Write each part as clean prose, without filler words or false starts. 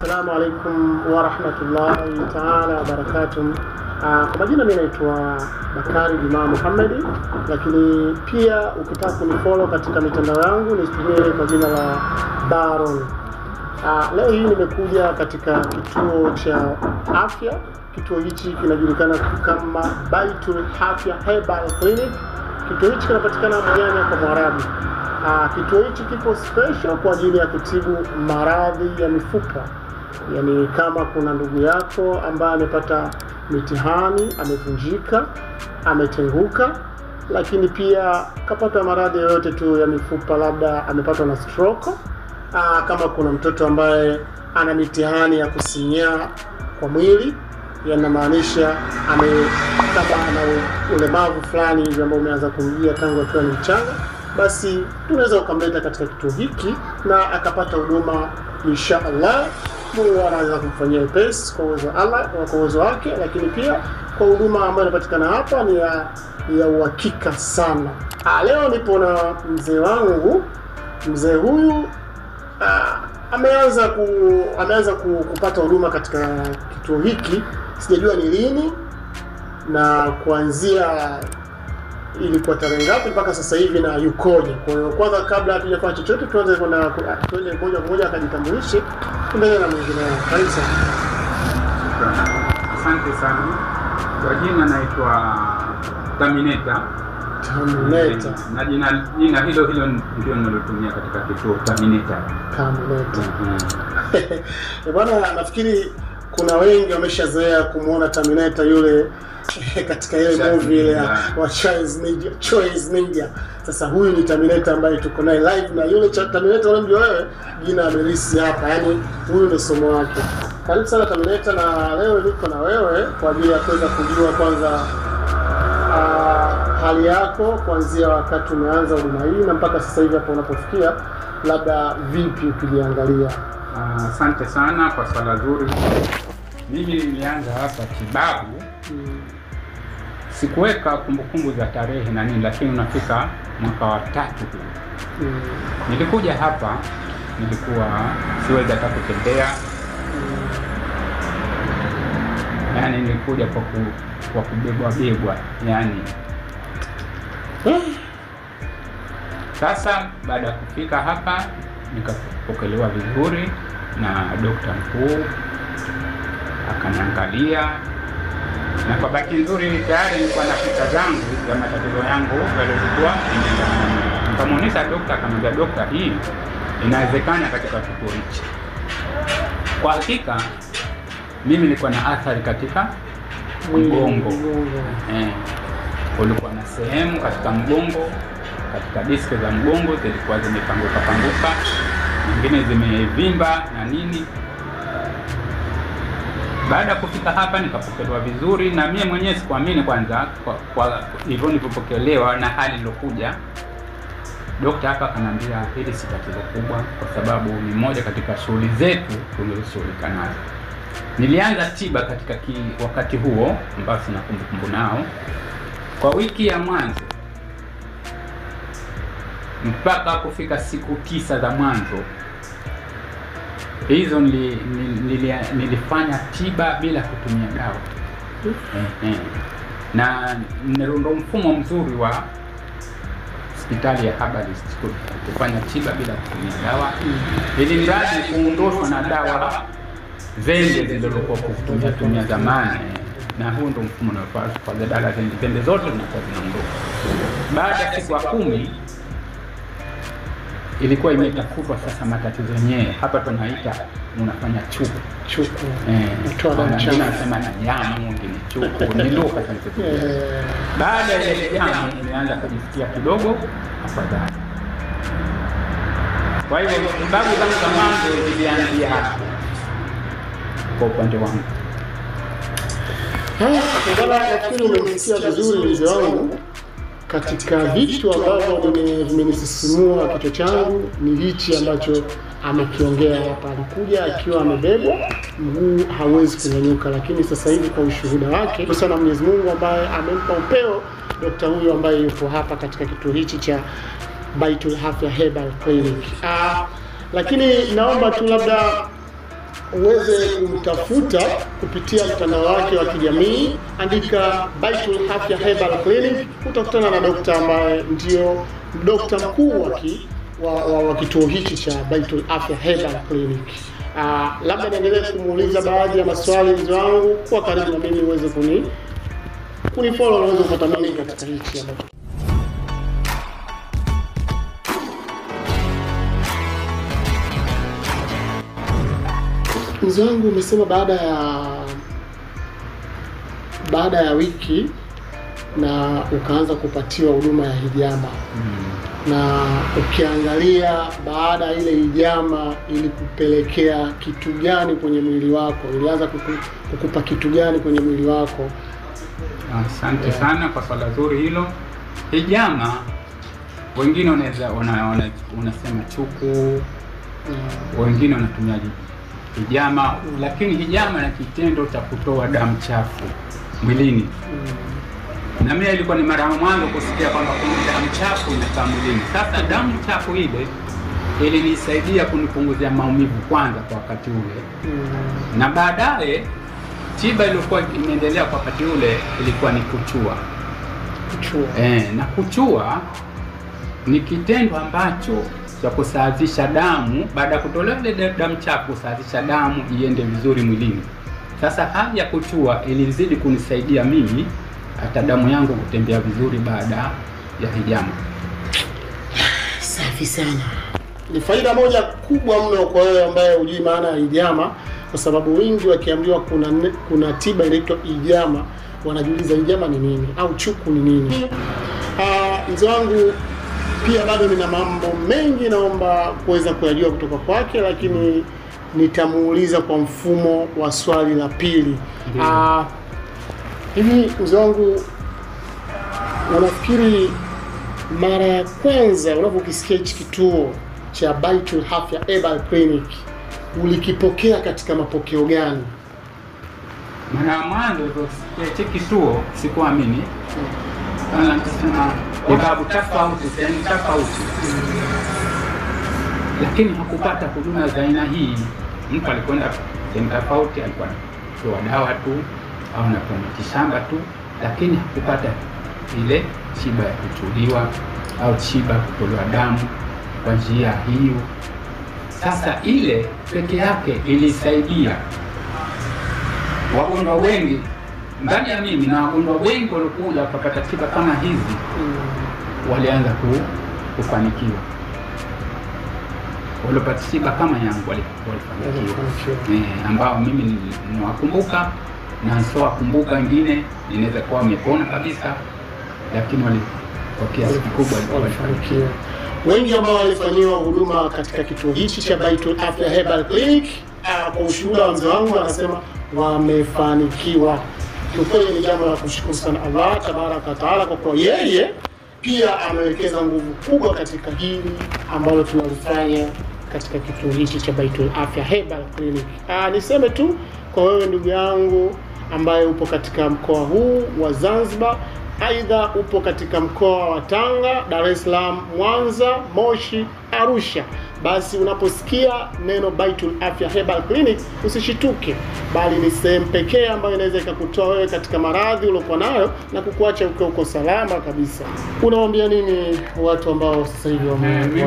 Assalamu alaikum wa rahmatullahi ta'ala wa barakatuh. Kwa majina mimi naitwa Bakari Juma Muhammadi, lakini pia ukitaka kunifollow katika mitandao yangu nitumie kwa jina la Baron. Leo hii nimekuja katika kituo cha afya. Kituo hichi kinajulikana kama Baitul Afya Herbal Clinic. Kituo hichi kinapatikana Manyanya kwa Mwarabu. Kituo hichi kipo special kwa ajili ya kutibu maradhi ya mifupa. Yani kama kuna ndugu yako ambaye amepata mitihani, amevunjika, ametenguka, lakini pia kapata maradhi yoyote tu ya mifupa, labda amepatwa na stroke, kama kuna mtoto ambaye ana mitihani ya kusinyaa kwa mwili, yanamaanisha kama ana ulemavu fulani hivi ambao umeanza kumjia tangu akiwa ni mchanga, basi tunaweza ukamleta katika kituo hiki na akapata huduma insha Allah. Mungu anaweza kumfanyia upesi kwa uwezo Allah, kwa uwezo wake, lakini pia kwa huduma ambayo inapatikana hapa ni ya uhakika sana. Leo nipo na mzee wangu. Mzee huyu ameanza kupata huduma katika kituo hiki. Sijajua ni lini na kuanzia ilikuwa tarehe ngapi mpaka sasa hivi na yukoje. Kwa hiyo kwanza, kabla hatujafanya chochote, tuanze twende moja kwa moja akajitambulishe, tuendelee na mwingine. Karibu sana. Asante sana. Kwa jina naitwa Terminator. Na jina hilo ndio nilotumia katika kituo, Terminator. Bwana, nafikiri kuna wengi wameshazoea kumuona Terminator yule katika ile movie ile wa Choice Media. Sasa huyu ni Terminator ambaye tuko naye live, na yule Terminator unamjua wewe, jina amelisi hapa, yani huyu ndio somo wake. Karibu sana Terminator, na leo niko na wewe kwa ajili ya kuweza kujua kwanza hali yako kuanzia wakati umeanza huduma hii na mpaka sasa hivi hapo unapofikia, labda vipi ukijiangalia. Asante sana kwa swala zuri. Mimi nilianza hapa tibabu. Sikuweka kumbukumbu za tarehe na nini, lakini unafika mwaka wa 3 huu. Nilikuja hapa, nilikuwa siwezi hata kutembea. Yani nilikuja kwa kubebwa yani. Sasa baada ya kufika hapa nikapokelewa vizuri na daktari mkuu, akaniangalia, na kwa bahati nzuri tayari nilikuwa na picha zangu ya matatizo yangu yaliokuwa nikamwonyesha daktari. Akamwambia, daktari, hii inawezekana katika kituo hichi. Kwa hakika mimi nilikuwa na athari katika mgongo. Ulikuwa na sehemu katika mgongo, katika diski za mgongo zilikuwa zimepanguka, nyingine zimevimba na nini. Baada ya kufika hapa nikapokelewa vizuri, na mimi mwenyewe sikuamini kwanza kwa hivyo nilipokelewa na hali ilokuja. Daktari hapa akaniambia hili si tatizo kubwa, kwa sababu ni moja katika shughuli zetu tulizoshughulika nazo. Nilianza tiba katika wakati huo ambao sina kumbukumbu nao. Kwa wiki ya mwanzo mpaka kufika siku 9 za mwanzo, hizo nilifanya tiba bila kutumia dawa. Na ndo mfumo mzuri wa hospitali ya Herbalist, kufanya tiba bila kutumia dawa, ili mradi kuondoshwa na dawa zende zilizokuwa kutumia zamani. Na huu ndo mfumo unaofaa kwa dawa zende zote zinakuwa zinaondoka. Baada ya siku 10 ilikuwa imetafutwa sasa matatizo yenyewe. Hapa tunaita unafanya chuku. Tunasema na jamu, mwingine chuku, ni lugha sana. Baada ya ile jamu nimeanza kujisikia kidogo afadhali. Kwa hivyo sababu zangu za mwanzo zilianzia hapa kwa upande wangu. Nafikiri umesikia vizuri mzee wangu. Katika vitu ambavyo vimenisisimua kichwa changu ni hichi ambacho amekiongea hapa. Alikuja akiwa amebebwa, mguu hawezi kunyanyuka, lakini sasa hivi kwa ushuhuda wake, kwa sana Mwenyezi Mungu ambaye amempa upeo daktari huyu ambaye yupo hapa katika kituo hichi cha Baitul Afya Herbal Clinic. Lakini naomba tu labda uweze kumtafuta kupitia mtandao wake wa kijamii, andika Baitul Afya Herbal Clinic, utakutana na dokta ambaye ndio dokta mkuu wa kituo hichi cha Baitul Afya Herbal Clinic. Labda niendelee kumuuliza baadhi ya maswali mzee wangu, kwa karibu na mimi uweze kunifollow na uweze kupata mengi katika hichi ambacho mzee wangu umesema baada ya wiki na ukaanza kupatiwa huduma ya hijama. Na ukiangalia baada ya ile hijama ilikupelekea kitu gani kwenye mwili wako? Ilianza kukupa kitu gani kwenye mwili wako? Asante sana kwa swala zuri hilo. Hijama wengine unasema chuku, wengine wanatumia hijama, lakini hijama na kitendo cha kutoa damu chafu mwilini. Na mimi ilikuwa ni mara ya mwanzo kusikia kwamba kuna damu chafu inakaa mwilini. Sasa damu chafu ile ilinisaidia kunipunguzia maumivu kwanza kwa wakati ule. Na baadaye tiba iliyokuwa inaendelea kwa wakati ule ilikuwa ni kuchua. Na kuchua ni kitendo ambacho cha kusawazisha damu baada ya kutolewa ile damu chafu, kusawazisha damu iende vizuri mwilini. Sasa hali ya kuchua ilizidi kunisaidia mimi hata damu yangu kutembea vizuri baada ya hijama. Safi sana. Ni faida moja kubwa mno kwa wewe ambaye hujui maana ya hijama, kwa sababu wengi wakiambiwa kuna tiba inaitwa hijama wanajiuliza hijama ni nini au chuku ni nini. Mzee wangu pia bado nina mambo mengi naomba kuweza kuyajua kutoka kwake, lakini nitamuuliza kwa mfumo wa swali la pili. Hivi mzee wangu, unafikiri mara ya kwanza unapokisikia hichi kituo cha Baitul Afya Herbal Clinic ulikipokea katika mapokeo gani? Mara ya mwanzo hichi kituo sikuamini. Nikasema babu tofauti, sehemu tofauti. Lakini hakupata huduma za aina hii. Mtu alikwenda sehemu tofauti, alikuwa anatoa dawa tu au anatoa mitishamba tu, lakini hakupata ile tiba ya kuchuliwa au tiba kutolewa damu kwa njia hiyo. Sasa ile peke yake ilisaidia wagonjwa wengi ndani ya mimi, na wagonjwa wengi walikuja wakapata tiba kama hizi walianza kufanikiwa. Walipata tiba kama yangu walifanikiwa, ambao mimi ninawakumbuka na sio kumbuka wengine inaweza kuwa wamepona kabisa, lakini kwa kiasi kikubwa walifanikiwa. Wengi ambao walifanyiwa huduma katika kituo hichi cha Baitul Afya Herbal Clinic, kwa ushuhuda wa mzee wangu anasema wamefanikiwa. Kwa ni jambo la kushukuru sana Allah Tabaraka wa Taala, kwa kuwa yeye pia amewekeza nguvu kubwa katika hili ambalo tunalifanya katika kituo hichi cha Baitul Afya Herbal Clinic. Niseme tu kwa wewe ndugu yangu ambaye upo katika mkoa huu wa Zanzibar, aidha upo katika mkoa wa Tanga, Dar es Salaam, Mwanza, Moshi, Arusha, basi unaposikia neno Baitul Afya Herbal Clinic usishituke, bali ni sehemu pekee ambayo inaweza ikakutoa wewe katika maradhi uliokuwa nayo na kukuacha uko salama kabisa. Unawaambia nini watu ambao sasa hivi mimi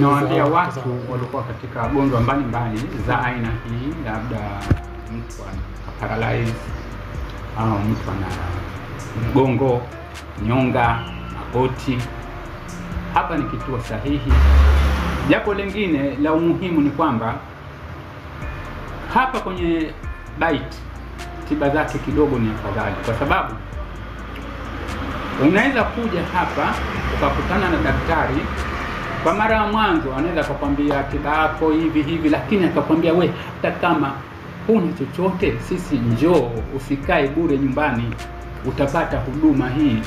nawaambia watu walikuwa katika gonjwa mbalimbali za aina hii, labda mtu ana paralyze au mtu ana mgongo, nyonga, magoti, hapa ni kituo sahihi. Jambo lingine la umuhimu ni kwamba hapa kwenye Bait tiba zake kidogo ni afadhali, kwa sababu unaweza kuja hapa ukakutana na daktari kwa mara ya mwanzo, anaweza kukwambia tiba yako hivi, lakini akakwambia we, hata kama huna chochote, sisi njoo, usikae bure nyumbani, utapata huduma hii,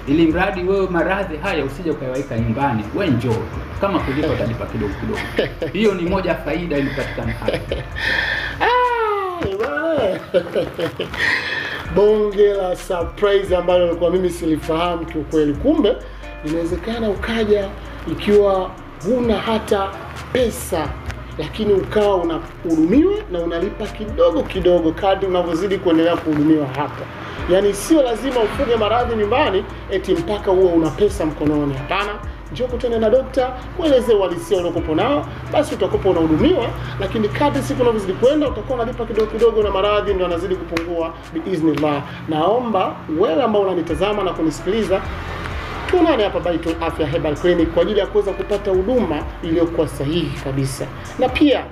ili mradi wewe maradhi haya usije ukaiweka nyumbani, wewe njoo, kama kulipa utalipa kidogo kidogo. Hiyo ni moja faida ilipatikana hapa. Bonge la surprise ambalo nilikuwa mimi silifahamu kiukweli. Kumbe inawezekana ukaja ikiwa huna hata pesa lakini ukawa unahudumiwa na unalipa kidogo kidogo kadri unavyozidi kuendelea kuhudumiwa hapa. Yaani sio lazima ufuge maradhi nyumbani eti mpaka uwe una pesa mkononi. Hapana, njoo kutana na dokta, kueleze uhalisia uliokuwa nao, basi utakuwa unahudumiwa, lakini kadri siku unavyozidi kwenda utakuwa unalipa kidogo kidogo na maradhi ndio yanazidi kupungua biiznillah. Naomba wewe ambao unanitazama na kunisikiliza, tuonane hapa Baitul Afya Herbal Clinic kwa ajili ya kuweza kupata huduma iliyokuwa sahihi kabisa. Na pia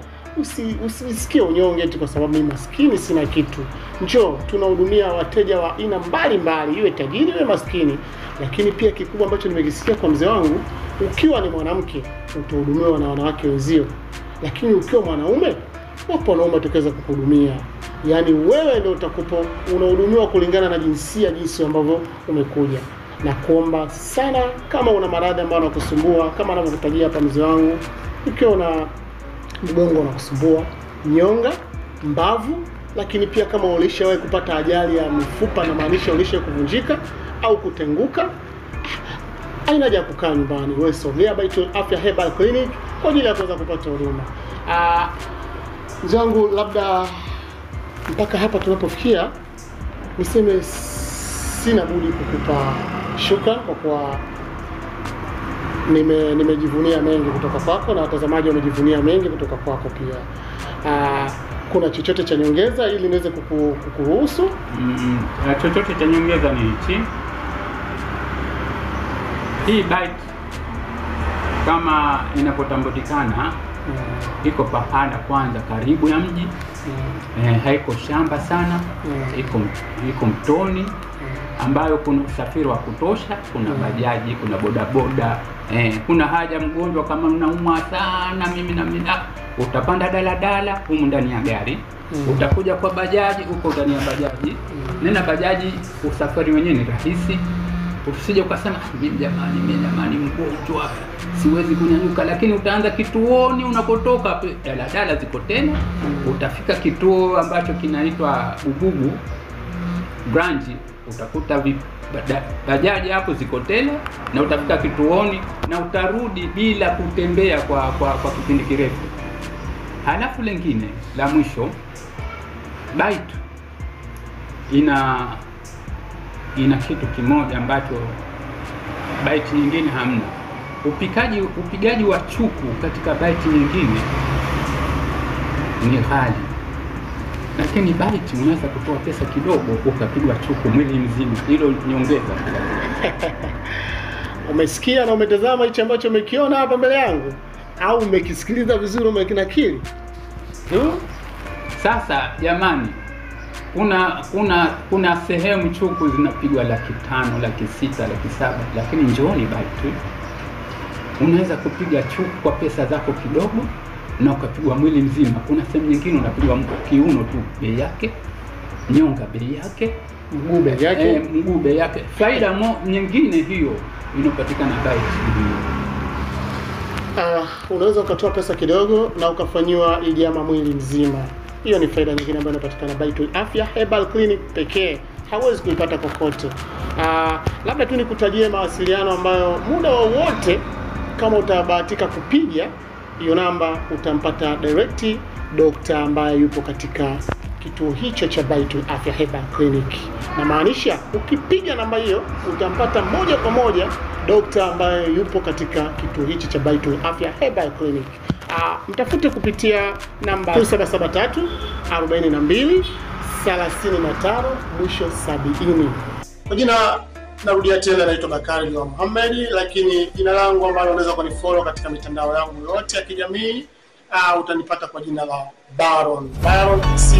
usisikie unyonge eti kwa sababu mimi maskini sina kitu. Njoo, tunahudumia wateja wa aina mbalimbali, iwe tajiri iwe maskini. Lakini pia kikubwa ambacho nimekisikia kwa mzee wangu, ukiwa ni mwanamke utahudumiwa na wanawake wenzio, lakini ukiwa mwanaume wapo wanaume watakaweza kukuhudumia. Yaani wewe ndio utakupo unahudumiwa kulingana na jinsi ambavyo umekuja. Na kuomba sana, kama una maradhi ambayo yanakusumbua kama anavyokutajia hapa mzee wangu, ukiwa una mgongo unakusumbua, nyonga, mbavu, lakini pia kama ulishawahi kupata ajali ya mifupa na maanisha ulishawahi kuvunjika au kutenguka, haina haja ya kukaa nyumbani. Wewe sogea Baitul Afya Herbal Clinic kwa ajili ya kuweza kupata huduma. Mzee wangu, labda mpaka hapa tunapofikia niseme sina budi kukupa shukrani kwa kuwa nimejivunia mengi kutoka kwako na watazamaji wamejivunia mengi kutoka kwako pia. Kuna chochote cha nyongeza ili niweze kukuruhusu? Chochote cha nyongeza ni hichi. Hii bite kama inapotambulikana iko pahala kwanza karibu ya mji, haiko shamba sana, iko mtoni ambayo kuna usafiri wa kutosha, kuna bajaji, kuna bodaboda, kuna haja mgonjwa kama unaumwa sana mimi utapanda daladala humu ndani ya gari, utakuja kwa bajaji huko ndani ya bajaji. Nena bajaji usafiri wenyewe ni rahisi. Usije ukasema mimi jamani mgonjwa siwezi kunyanyuka, lakini utaanza kituoni unapotoka daladala ziko tena, utafika kituo ambacho kinaitwa Bububu branch, utakuta bajaji hapo ziko tena na utafika kituoni na utarudi bila kutembea kwa kipindi kirefu. Halafu lingine la mwisho, Bite ina kitu kimoja ambacho Bite nyingine hamna. Upigaji wa chuku katika Bite nyingine ni ghali, lakini Bite unaweza kutoa pesa kidogo ukapigwa chuku mwili mzima. Hilo nyongeza. Umesikia na umetazama hicho ambacho umekiona hapa mbele yangu, au umekisikiliza vizuri, umekinakili? Sasa jamani, kuna sehemu chuku zinapigwa 500,000, 600,000, 700,000, lakini njooni Bite unaweza kupiga chuku kwa pesa zako kidogo na ukapigwa mwili mzima. Kuna sehemu nyingine unapigwa kiuno tu bei yake, nyonga bei yake, mguu bei yake. Faida nyingine hiyo inapatikana Bite. Unaweza ukatoa pesa kidogo na ukafanywa idiama mwili mzima. Hiyo ni faida nyingine ambayo inapatikana Baitul Afya Herbal Clinic pekee. Hauwezi kuipata kokote. Labda tu nikutajie mawasiliano ambayo muda wowote kama utabahatika kupiga hiyo namba utampata direct dokta ambaye yupo katika kituo hicho cha Baitul Afya Herbal Clinic. Na maanisha ukipiga namba hiyo utampata moja kwa moja dokta ambaye yupo katika kituo hicho cha Baitul Afya Herbal Clinic. Mtafute kupitia namba 0773 42 35 mwisho 70. Kwa jina narudia tena, naitwa Bakari Muhammad, lakini jina langu ambalo unaweza kunifollow katika mitandao yangu yote ya kijamii utanipata kwa jina la Baron C.